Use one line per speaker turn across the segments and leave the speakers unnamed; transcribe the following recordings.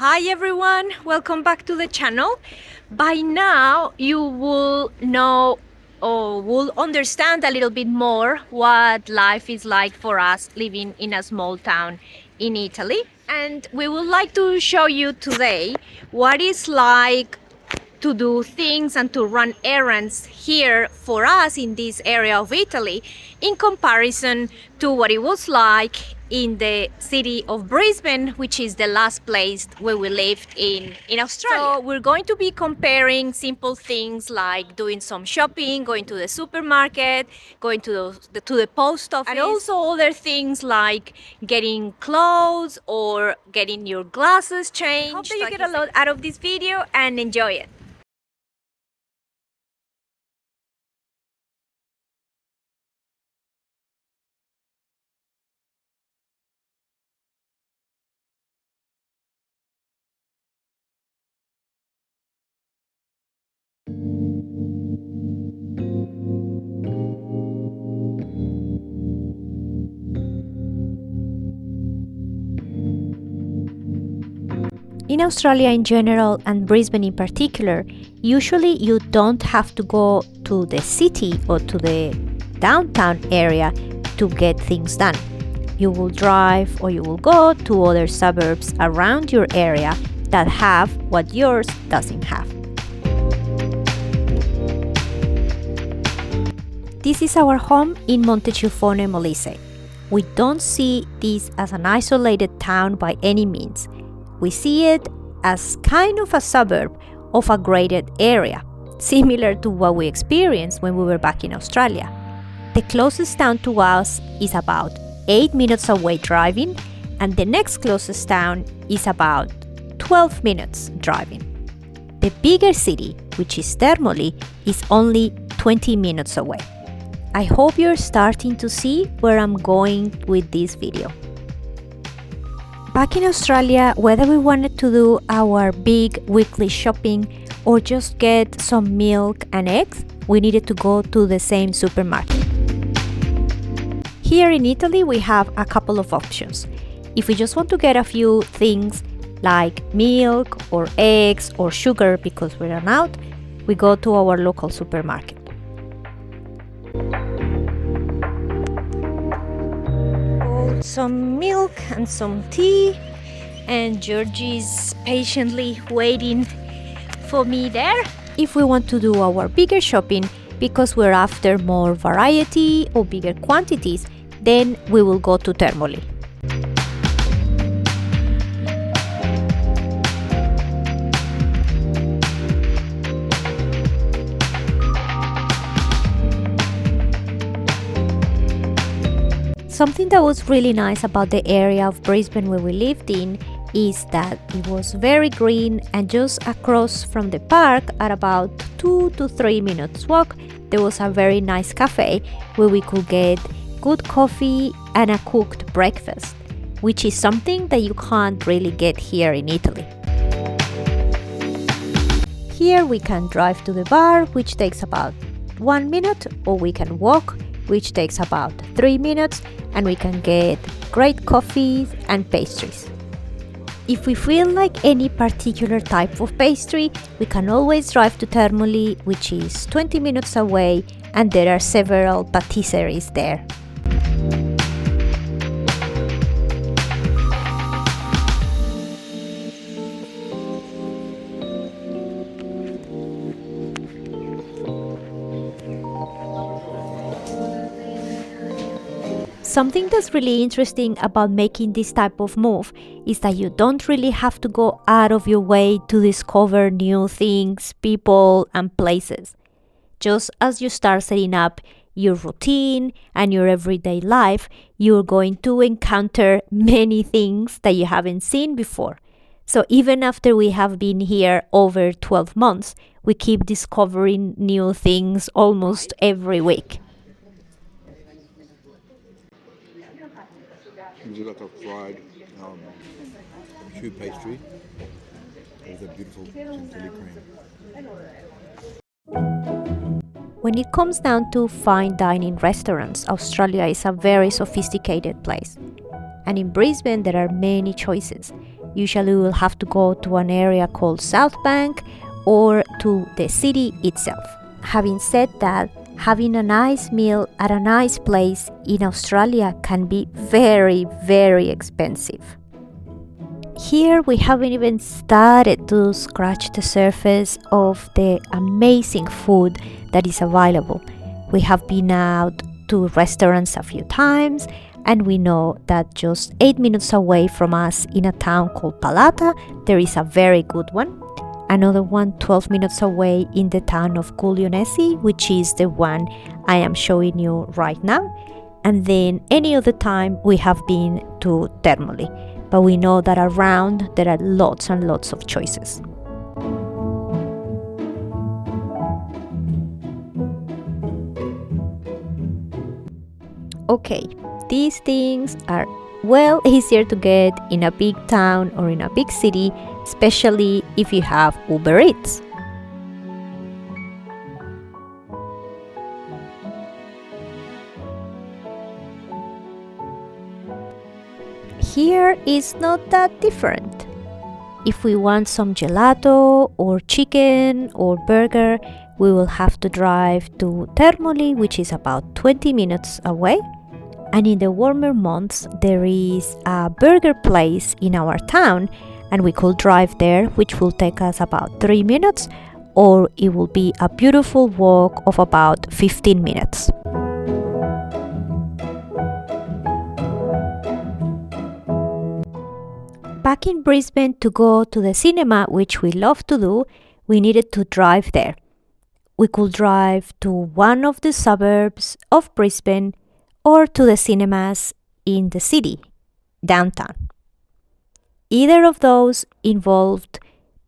Hi everyone, welcome back to the channel. By now you will know or will understand a little bit more what life is like for us living in a small town in Italy. And we would like to show you today what it's like to do things and to run errands here for us in this area of Italy in comparison to what it was like in the city of Brisbane, which is the last place where we lived in Australia. So we're going to be comparing simple things like doing some shopping, going to the supermarket, going to the post office, and also other things like getting clothes or getting your glasses changed. Hope that you get a lot out of this video and enjoy it.
In Australia in general and Brisbane in particular, usually you don't have to go to the city or to the downtown area to get things done. You will drive or you will go to other suburbs around your area that have what yours doesn't have. This is our home in Monteciufone, Molise. We don't see this as an isolated town by any means. We see it as kind of a suburb of a graded area, similar to what we experienced when we were back in Australia. The closest town to us is about 8 minutes away driving, and the next closest town is about 12 minutes driving. The bigger city, which is Termoli, is only 20 minutes away. I hope you're starting to see where I'm going with this video. Back in Australia, whether we wanted to do our big weekly shopping or just get some milk and eggs, we needed to go to the same supermarket. Here in Italy, we have a couple of options. If we just want to get a few things like milk or eggs or sugar because we ran out, we go to our local supermarket. Some milk and some tea, and Georgie's patiently waiting for me there. If we want to do our bigger shopping because we're after more variety or bigger quantities, then we will go to Termoli. Something that was really nice about the area of Brisbane where we lived in is that it was very green, and just across from the park at about 2 to 3 minutes walk there was a very nice cafe where we could get good coffee and a cooked breakfast, which is something that you can't really get here in Italy. Here we can drive to the bar, which takes about 1 minute, or we can walk, which takes about 3 minutes, and we can get great coffees and pastries. If we feel like any particular type of pastry, we can always drive to Termoli, which is 20 minutes away, and there are several patisseries there. Something that's really interesting about making this type of move is that you don't really have to go out of your way to discover new things, people, and places. Just as you start setting up your routine and your everyday life, you're going to encounter many things that you haven't seen before. So even after we have been here over 12 months, we keep discovering new things almost every week.
We've got the fried choux pastry with a beautiful chantilly cream.
When it comes down to fine dining restaurants, Australia is a very sophisticated place. And in Brisbane, there are many choices. Usually we will have to go to an area called South Bank or to the city itself. Having said that, having a nice meal at a nice place in Australia can be very, very expensive. Here we haven't even started to scratch the surface of the amazing food that is available. We have been out to restaurants a few times, and we know that just 8 minutes away from us in a town called Palata, there is a very good one. Another one 12 minutes away in the town of Kulyonesi, which is the one I am showing you right now. And then any other time we have been to Termoli. But we know that around there are lots and lots of choices. Okay, these things are well easier to get in a big town or in a big city, especially if you have Uber Eats. Here is not that different. If we want some gelato or chicken or burger, we will have to drive to Termoli, which is about 20 minutes away. And in the warmer months, there is a burger place in our town, and we could drive there, which will take us about 3 minutes, or it will be a beautiful walk of about 15 minutes. Back in Brisbane, to go to the cinema, which we love to do, we needed to drive there. We could drive to one of the suburbs of Brisbane or to the cinemas in the city, downtown. Either of those involved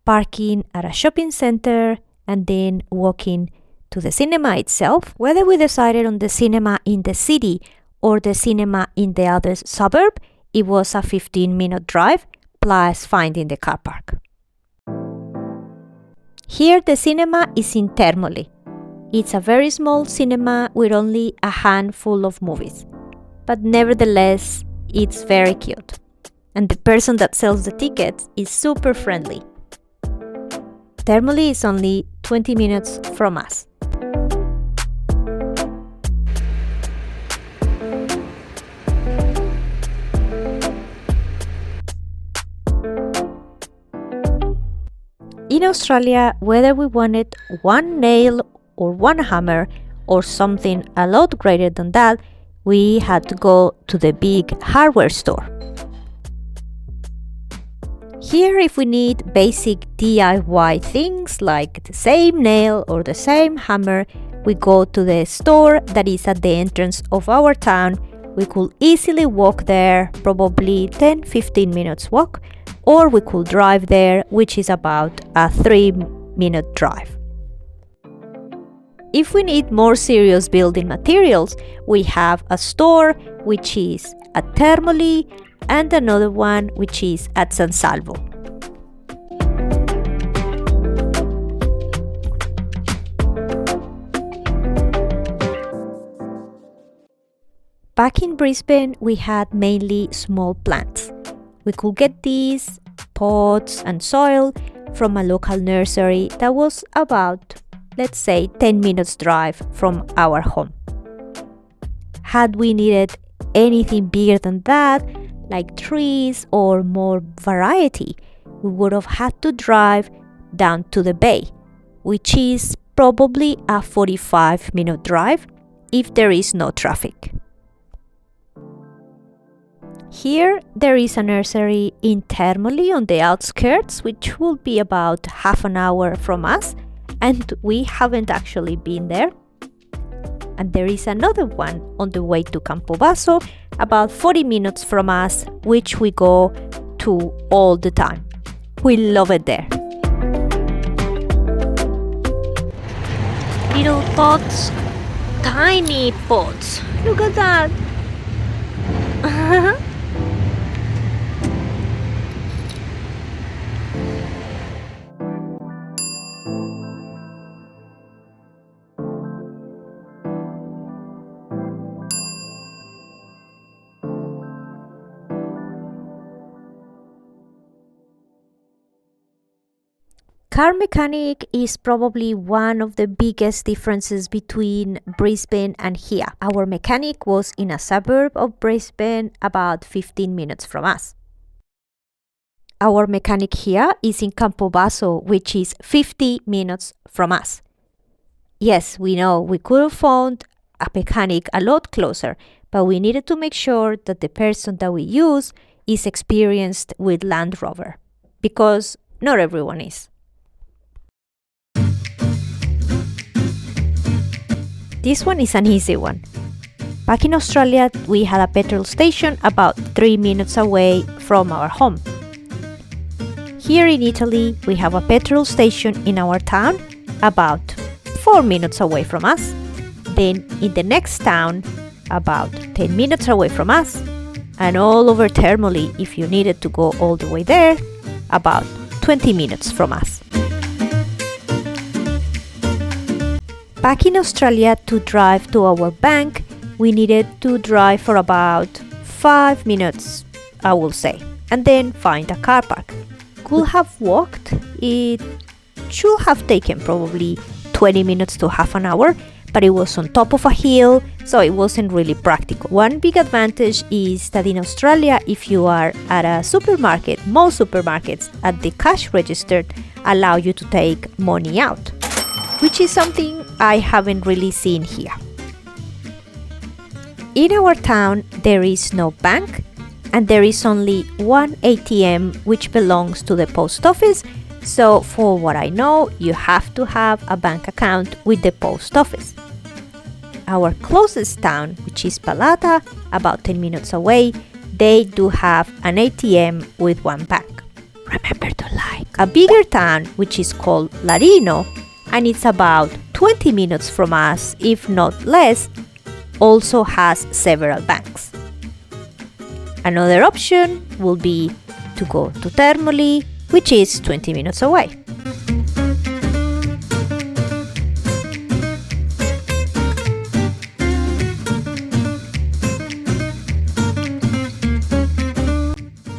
parking at a shopping center and then walking to the cinema itself. Whether we decided on the cinema in the city or the cinema in the other suburb, it was a 15-minute drive plus finding the car park. Here the cinema is in Termoli. It's a very small cinema with only a handful of movies, but nevertheless, it's very cute. And the person that sells the tickets is super friendly. Termoli is only 20 minutes from us. In Australia, whether we wanted one nail or one hammer or something a lot greater than that, we had to go to the big hardware store. Here, if we need basic DIY things like the same nail or the same hammer, we go to the store that is at the entrance of our town. We could easily walk there, probably 10-15 minutes walk, or we could drive there, which is about a 3-minute drive. If we need more serious building materials, we have a store which is at Termoli and another one which is at San Salvo. Back in Brisbane, we had mainly small plants. We could get these pots and soil from a local nursery that was about, let's say, 10 minutes drive from our home. Had we needed anything bigger than that, like trees or more variety, we would have had to drive down to the bay, which is probably a 45-minute drive if there is no traffic. Here there is a nursery in Termoli on the outskirts, which will be about half an hour from us, and we haven't actually been there. And there is another one on the way to Campobasso, about 40 minutes from us, which we go to all the time. We love it there.
Little pots, tiny pots. Look at that.
Car mechanic is probably one of the biggest differences between Brisbane and here. Our mechanic was in a suburb of Brisbane about 15 minutes from us. Our mechanic here is in Campobasso, which is 50 minutes from us. Yes, we know we could have found a mechanic a lot closer, but we needed to make sure that the person that we use is experienced with Land Rover, because not everyone is. This one is an easy one. Back in Australia, we had a petrol station about 3 minutes away from our home. Here in Italy, we have a petrol station in our town about 4 minutes away from us. Then in the next town, about 10 minutes away from us. And all over Termoli, if you needed to go all the way there, about 20 minutes from us. Back in Australia, to drive to our bank, we needed to drive for about 5 minutes, I will say, and then find a car park. Could have walked. It should have taken probably 20 minutes to half an hour, but it was on top of a hill, so it wasn't really practical. One big advantage is that in Australia, if you are at a supermarket, most supermarkets at the cash register allow you to take money out, which is something I haven't really seen here. In our town, there is no bank, and there is only one ATM which belongs to the post office, so for what I know, you have to have a bank account with the post office. Our closest town, which is Balata, about 10 minutes away, they do have an ATM with one bank. Remember to like. A bigger town, which is called Larino, and it's about 20 minutes from us, if not less, also has several banks. Another option will be to go to Termoli, which is 20 minutes away.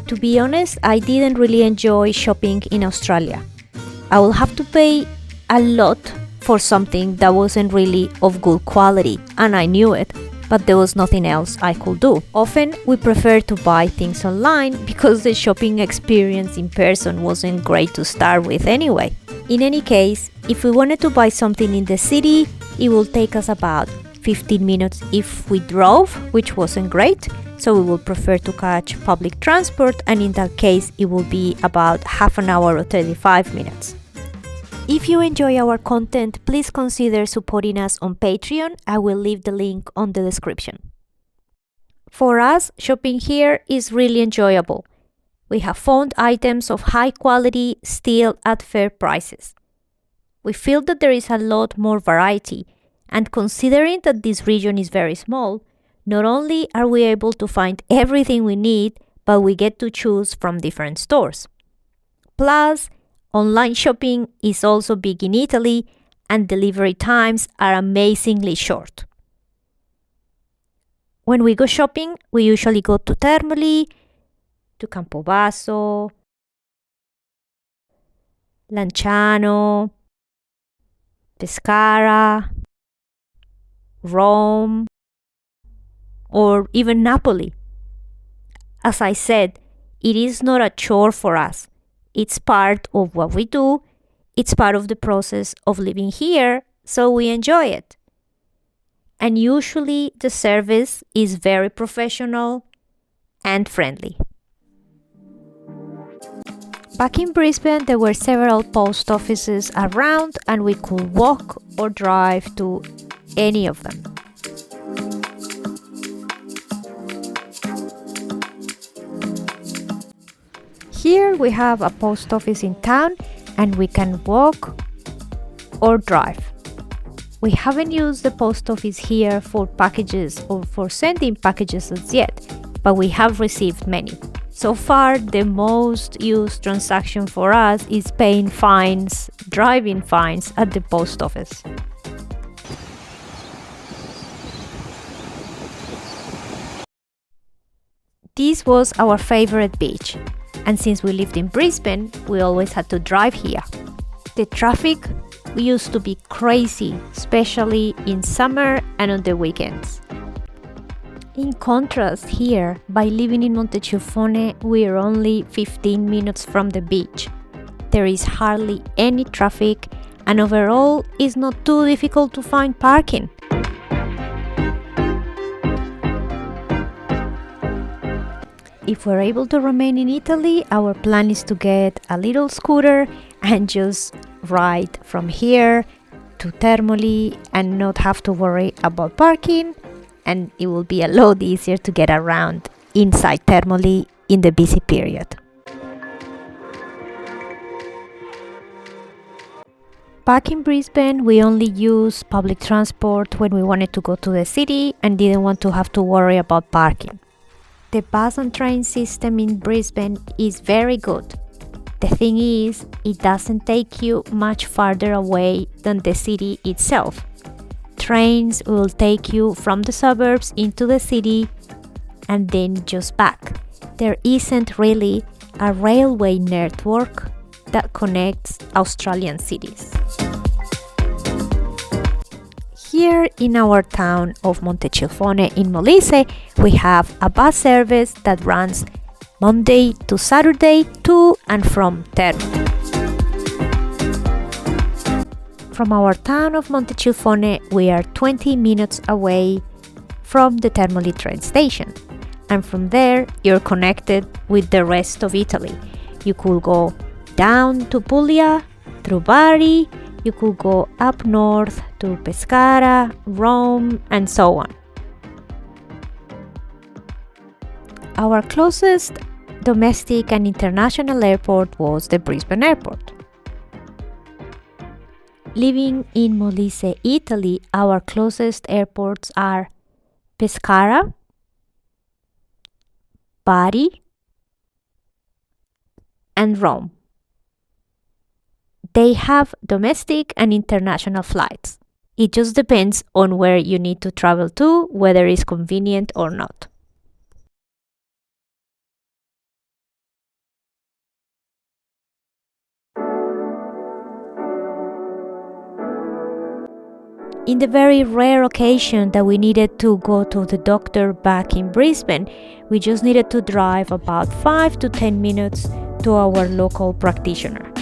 To be honest, I didn't really enjoy shopping in Australia. I will have to pay a lot for something that wasn't really of good quality, and I knew it, but there was nothing else I could do. Often we prefer to buy things online because the shopping experience in person wasn't great to start with anyway. In any case, if we wanted to buy something in the city, it will take us about 15 minutes if we drove, which wasn't great, so we would prefer to catch public transport, and in that case it will be about half an hour or 35 minutes. If you enjoy our content, please consider supporting us on Patreon. I will leave the link on the description. For us, shopping here is really enjoyable. We have found items of high quality still at fair prices. We feel that there is a lot more variety, and considering that this region is very small, not only are we able to find everything we need, but we get to choose from different stores. Plus, online shopping is also big in Italy, and delivery times are amazingly short. When we go shopping, we usually go to Termoli, to Campobasso, Lanciano, Pescara, Rome, or even Napoli. As I said, it is not a chore for us. It's part of what we do. It's part of the process of living here, so we enjoy it. And usually the service is very professional and friendly. Back in Brisbane, there were several post offices around, and we could walk or drive to any of them. Here we have a post office in town, and we can walk or drive. We haven't used the post office here for packages or for sending packages as yet, but we have received many. So far, the most used transaction for us is paying fines, driving fines at the post office. This was our favorite beach, and since we lived in Brisbane, we always had to drive here. The traffic used to be crazy, especially in summer and on the weekends. In contrast, here, by living in Monteciufone, we are only 15 minutes from the beach. There is hardly any traffic, and overall, it's not too difficult to find parking. If we're able to remain in Italy, our plan is to get a little scooter and just ride from here to Termoli and not have to worry about parking, and it will be a lot easier to get around inside Termoli in the busy period. Back in Brisbane, we only use public transport when we wanted to go to the city and didn't want to have to worry about parking. The bus and train system in Brisbane is very good. The thing is, it doesn't take you much farther away than the city itself. Trains will take you from the suburbs into the city and then just back. There isn't really a railway network that connects Australian cities. Here in our town of Monteciufone in Molise, we have a bus service that runs Monday to Saturday to and from Termoli. From our town of Monteciufone, we are 20 minutes away from the Termoli train station, and from there you're connected with the rest of Italy. You could go down to Puglia, through Bari, you could go up north to Pescara, Rome, and so on. Our closest domestic and international airport was the Brisbane airport. Living in Molise, Italy, our closest airports are Pescara, Bari, and Rome. They have domestic and international flights. It just depends on where you need to travel to, whether it's convenient or not. In the very rare occasion that we needed to go to the doctor back in Brisbane, we just needed to drive about 5 to 10 minutes to our local practitioner.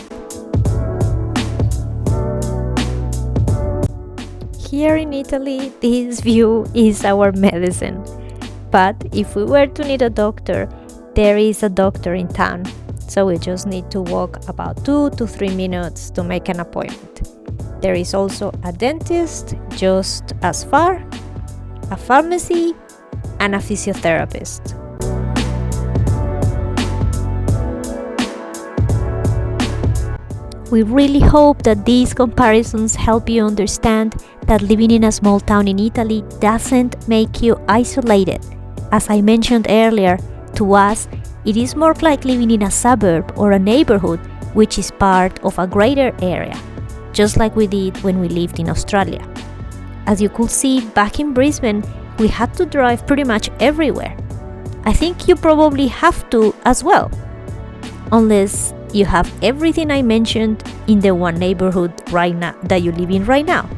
Here in Italy, this view is our medicine. But if we were to need a doctor, there is a doctor in town. So we just need to walk about 2 to 3 minutes to make an appointment. There is also a dentist just as far, a pharmacy, and a physiotherapist. We really hope that these comparisons help you understand that living in a small town in Italy doesn't make you isolated. As I mentioned earlier, to us, it is more like living in a suburb or a neighborhood which is part of a greater area, just like we did when we lived in Australia. As you could see, back in Brisbane, we had to drive pretty much everywhere. I think you probably have to as well, unless you have everything I mentioned in the one neighborhood right now that you live in right now.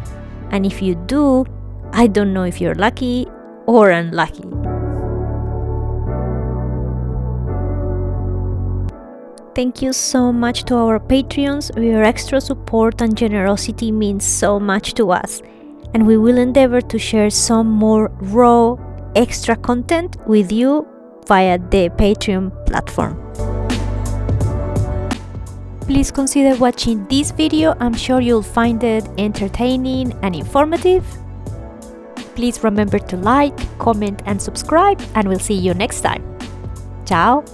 And if you do, I don't know if you're lucky or unlucky. Thank you so much to our Patreons. Your extra support and generosity means so much to us, and we will endeavor to share some more raw, extra content with you via the Patreon platform. Please consider watching this video. I'm sure you'll find it entertaining and informative. Please remember to like, comment, and subscribe, and we'll see you next time. Ciao!